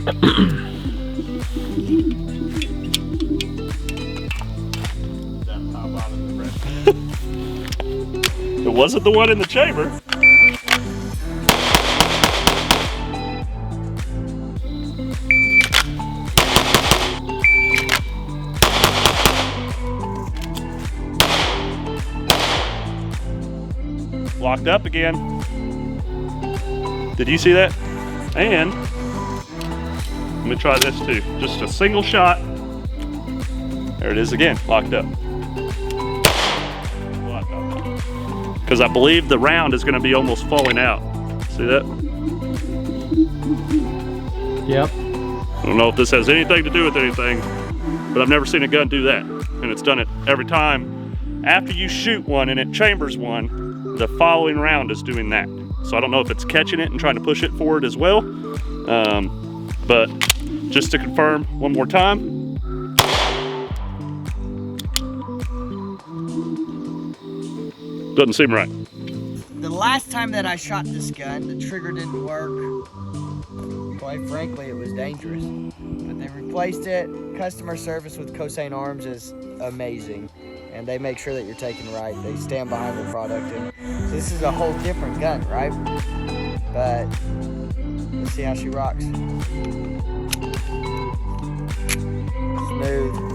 It wasn't the one in the chamber. Locked up again. Did you see that? And let me try this too. Just a single shot. There it is again, locked up. Because I believe the round is going to be almost falling out. See that? Yep. I don't know if this has anything to do with anything, but I've never seen a gun do that. And it's done it every time. After you shoot one and it chambers one, the following round is doing that. So I don't know if it's catching it and trying to push it forward as well. But just to confirm one more time. Doesn't seem right. The last time that I shot this gun, the trigger didn't work. Quite frankly, it was dangerous. But they replaced it. Customer service with Cosaint Arms is amazing. And they make sure that you're taken right. They stand behind the product. And so this is a whole different gun, right? But let's see how she rocks. Smooth.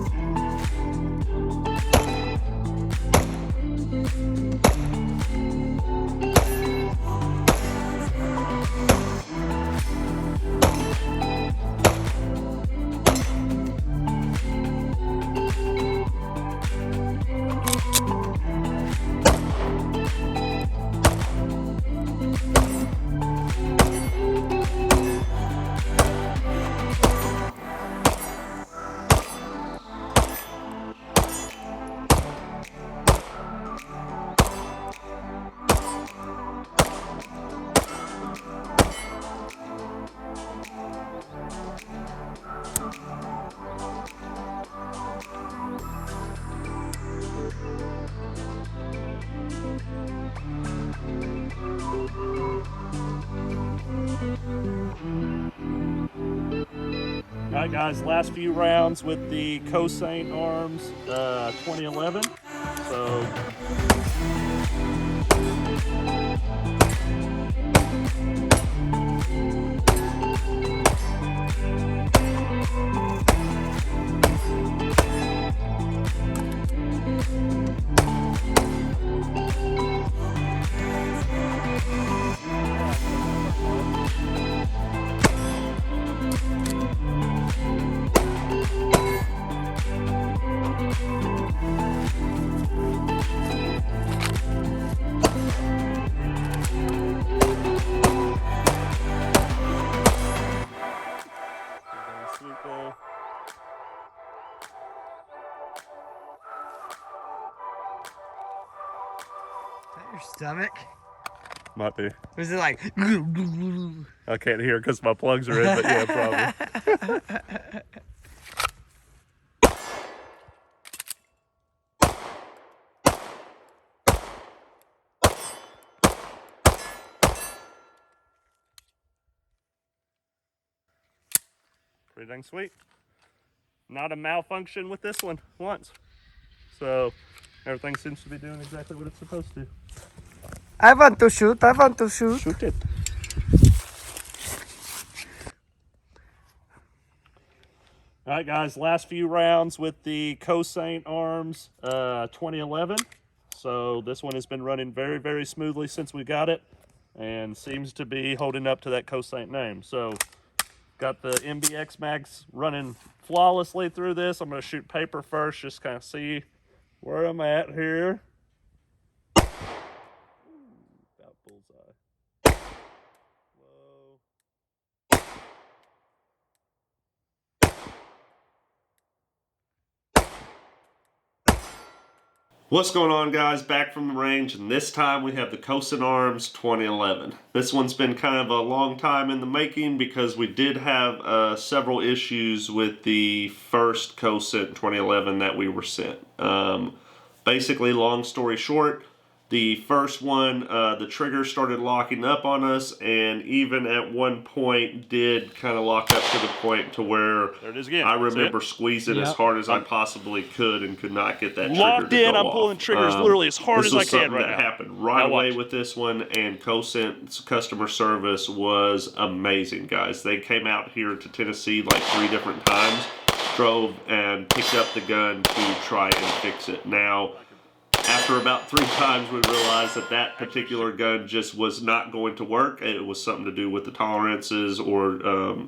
Alright guys, last few rounds with the Cosaint Arms 2011. So Your stomach? might be. Was it like? I can't hear because my plugs are in, but yeah, probably. Pretty dang sweet. Not a malfunction with this one once. So everything seems to be doing exactly what it's supposed to. I want to shoot. I want to shoot. Shoot it. All right, guys, last few rounds with the Cosaint Arms 2011. So this one has been running very, very smoothly since we got it and seems to be holding up to that Cosaint name. So got the Mbx Max running flawlessly through this. I'm going to shoot paper first, just kind of see where I'm at here. About bullseye. Whoa. What's going on, guys? Back from the range, and this time we have the Cosaint Arms 2011. This one's been kind of a long time in the making because we did have several issues with the first Cosaint 2011 that we were sent. Basically, long story short, The first one, the trigger started locking up on us, and even at one point did kind of lock up to the point to where There it is again. I remember squeezing as hard as I possibly could and could not get that Locked trigger to in, go I'm pulling off. triggers literally as hard as I can right now. This was something that happened right away with this one, and Cosaint's customer service was amazing, guys. They came out here to Tennessee like 3 different times, drove and picked up the gun to try and fix it. Now, after about 3 times, we realized that that particular gun just was not going to work. It was something to do with the tolerances or,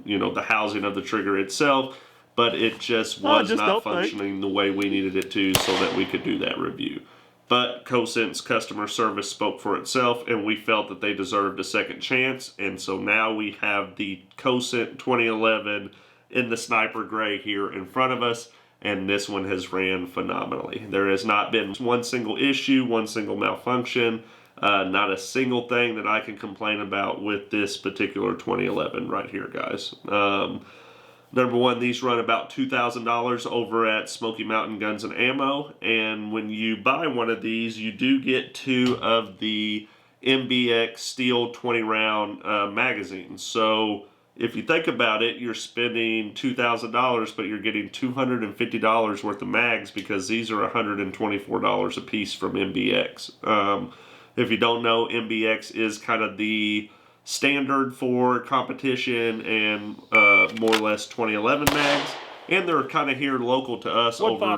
you know, the housing of the trigger itself. But it just was not functioning the way we needed it to, so that we could do that review. But Cosaint's customer service spoke for itself, and we felt that they deserved a second chance. And so now we have the Cosaint 2011 in the sniper gray here in front of us. And this one has ran phenomenally. There has not been one single issue, one single malfunction, not a single thing that I can complain about with this particular 2011 right here, guys. Number one, these run about $2,000 over at Smoky Mountain Guns and Ammo. And when you buy one of these, you do get 2 of the Mbx steel 20-round magazines. So if you think about it, you're spending $2,000, but you're getting $250 worth of mags because these are $124 a piece from Mbx. If you don't know, Mbx is kind of the standard for competition and more or less 2011 mags, and they're kind of here local to us over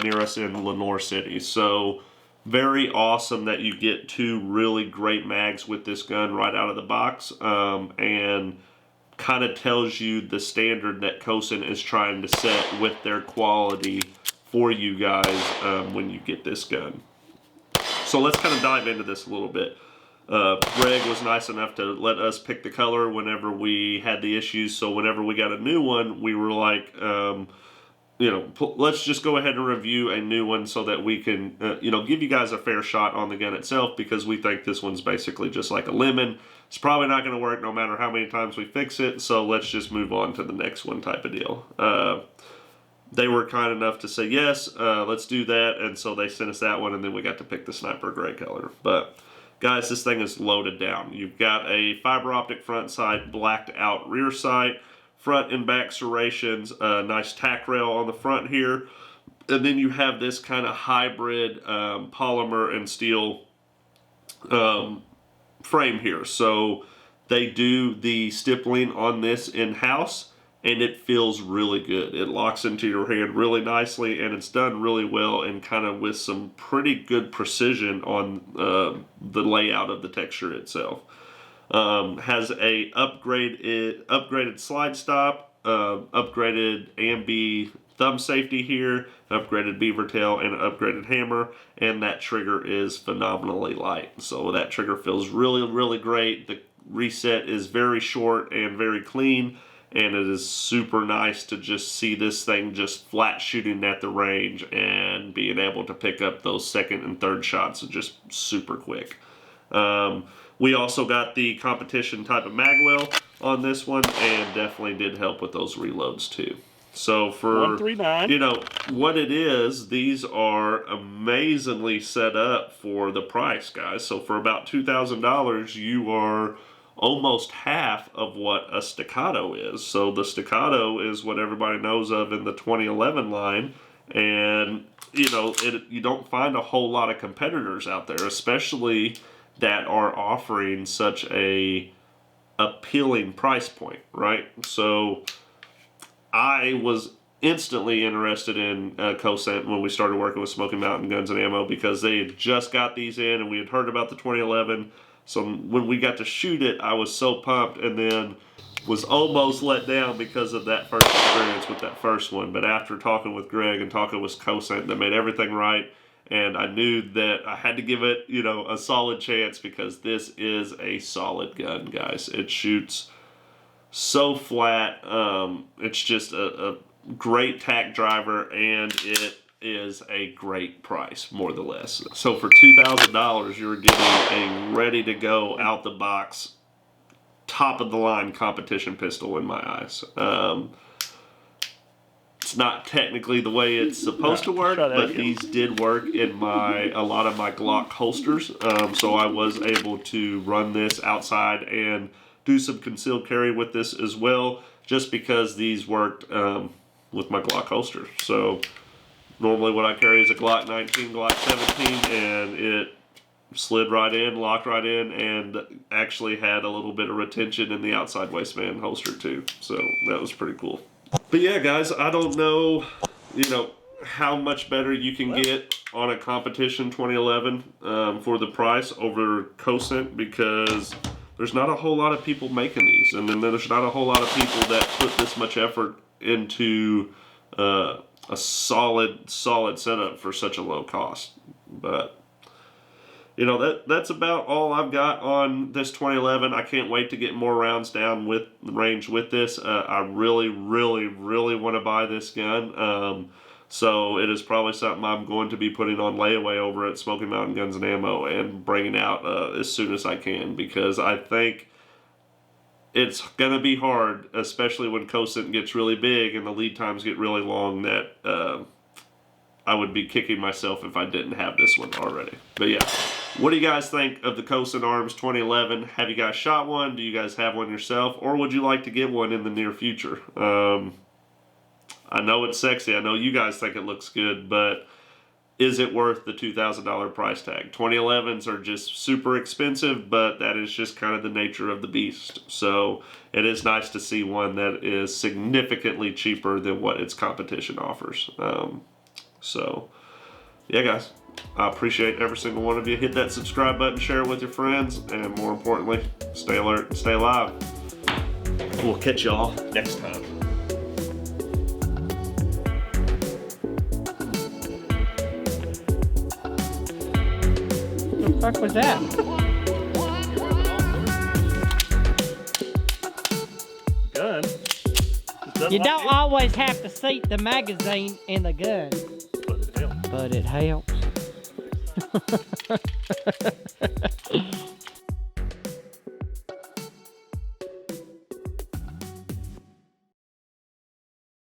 near us in Lenoir City. So very awesome that you get 2 really great mags with this gun right out of the box, and kind of tells you the standard that Cosaint is trying to set with their quality for you guys when you get this gun. So let's kind of dive into this a little bit. Greg was nice enough to let us pick the color whenever we had the issues, so whenever we got a new one, we were like, you know, let's just go ahead and review a new one so that we can, you know, give you guys a fair shot on the gun itself, because we think this one's basically just like a lemon. It's probably not going to work no matter how many times we fix it, so let's just move on to the next one type of deal. They were kind enough to say, yes, let's do that, and so they sent us that one, and then we got to pick the sniper gray color. But guys, this thing is loaded down. You've got a fiber optic front sight, blacked out rear sight, front and back serrations, a nice tack rail on the front here, and then you have this kind of hybrid polymer and steel frame here. So they do the stippling on this in-house, and it feels really good. It locks into your hand really nicely, and it's done really well and kind of with some pretty good precision on the layout of the texture itself. Has a upgraded slide stop, upgraded ambi thumb safety here, upgraded beaver tail, and an upgraded hammer, and that trigger is phenomenally light. So that trigger feels really, really great. The reset is very short and very clean, and it is super nice to just see this thing just flat shooting at the range and being able to pick up those second and third shots just super quick. We also got the competition type of magwell on this one, and definitely did help with those reloads too. So for 139, you know what it is, these are amazingly set up for the price, guys. So for about $2,000, you are almost half of what a staccato is. So the staccato is what everybody knows of in the 2011 line, and you know you don't find a whole lot of competitors out there, especially that are offering such a appealing price point, right? So I was instantly interested in Cosaint when we started working with Smoky Mountain Guns and Ammo, because they had just got these in and we had heard about the 2011. So when we got to shoot it, I was so pumped, and then was almost let down because of that first experience with that first one. But after talking with Greg and talking with Cosaint, they made everything right, and I knew that I had to give it, you know, a solid chance, because this is a solid gun, guys. It shoots so flat. It's just a great tack driver, and it is a great price, more or less. So for $2,000, you're getting a ready-to-go, out-the-box, top-of-the-line competition pistol in my eyes. It's not technically the way it's supposed to work, but these did work in a lot of my Glock holsters. So I was able to run this outside and do some concealed carry with this as well, just because these worked with my Glock holster. So normally what I carry is a Glock 19, Glock 17, and it slid right in, locked right in, and actually had a little bit of retention in the outside waistband holster too. So that was pretty cool. But yeah, guys, I don't know, how much better you can get on a competition 2011 for the price over Cosaint, because there's not a whole lot of people making these, and then there's not a whole lot of people that put this much effort into a solid setup for such a low cost. But that's about all I've got on this 2011. I can't wait to get more rounds down with range with this. I really, really, really want to buy this gun. So it is probably something I'm going to be putting on layaway over at Smoky Mountain Guns and Ammo and bringing out as soon as I can, because I think it's going to be hard, especially when Cosaint gets really big and the lead times get really long, that I would be kicking myself if I didn't have this one already. But yeah, what do you guys think of the Cosaint Arms 2011? Have you guys shot one? Do you guys have one yourself? Or would you like to get one in the near future? I know it's sexy. I know you guys think it looks good, but is it worth the $2,000 price tag? 2011s are just super expensive, but that is just kind of the nature of the beast. So it is nice to see one that is significantly cheaper than what its competition offers. So yeah, guys, I appreciate every single one of you. Hit that subscribe button, share it with your friends, and more importantly, stay alert and stay alive. We'll catch y'all next time. What the fuck was that? Gun. You don't always have to seat the magazine in the gun. But it helps.